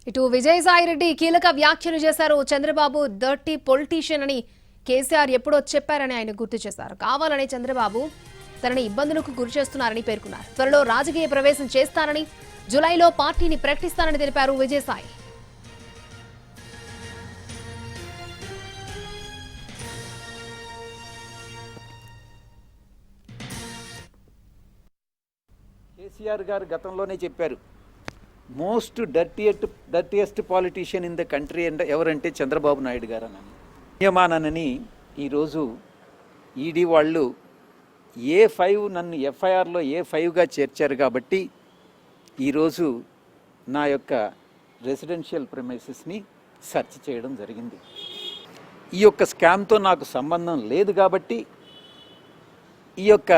ఇటు విజయసాయిరెడ్డి కీలక వ్యాఖ్యలు చేశారు. చంద్రబాబు డర్టీ పొలిటీషియన్ అని కేసీఆర్ ఎప్పుడో చెప్పారని ఆయన గుర్తు చేశారు. కావాలని చంద్రబాబు తనని ఇబ్బందులకు గురి చేస్తున్నారని పేర్కొన్నారు. త్వరలో రాజకీయ ప్రవేశం చేస్తానని, జులైలో పార్టీని ప్రకటిస్తానని తెలిపారు విజయసాయి. కేసీఆర్ గారు గతంలోనే చెప్పారు, most dirtiest politician in the country ఎవరంటే చంద్రబాబు నాయుడు గారు అని. నియమానని ఈరోజు ఈడీ వాళ్ళు A5 నన్ను ఎఫ్ఐఆర్లో A5గా చేర్చారు కాబట్టి ఈరోజు నా యొక్క రెసిడెన్షియల్ ప్రిమైసెస్ని సెర్చ్ చేయడం జరిగింది. ఈ యొక్క స్కామ్తో నాకు సంబంధం లేదు కాబట్టి ఈ యొక్క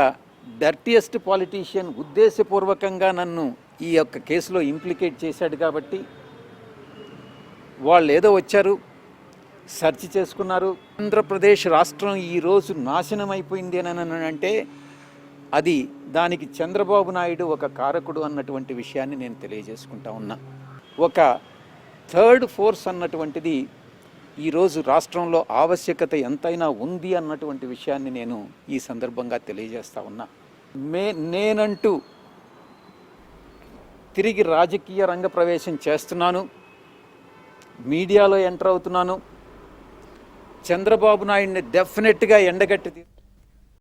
డర్టియెస్ట్ పాలిటీషియన్ ఉద్దేశపూర్వకంగా నన్ను ఈ యొక్క కేసులో ఇంప్లికేట్ చేశాడు కాబట్టి వాళ్ళు ఏదో వచ్చారు, సెర్చ్ చేసుకున్నారు. ఆంధ్రప్రదేశ్ రాష్ట్రం ఈరోజు నాశనం అయిపోయింది అని అంటే అది దానికి చంద్రబాబు నాయుడు ఒక కారకుడు అన్నటువంటి విషయాన్ని నేను తెలియజేసుకుంటా ఉన్నా. ఒక థర్డ్ ఫోర్స్ అన్నటువంటిది ఈరోజు రాష్ట్రంలో ఆవశ్యకత ఎంతైనా ఉంది అన్నటువంటి విషయాన్ని నేను ఈ సందర్భంగా తెలియజేస్తా ఉన్నా. నేనంటూ తిరిగి రాజకీయ రంగ ప్రవేశం చేస్తున్నాను, మీడియాలో ఎంటర్ అవుతున్నాను. చంద్రబాబు నాయుడిని డెఫినెట్గా ఎండగట్టి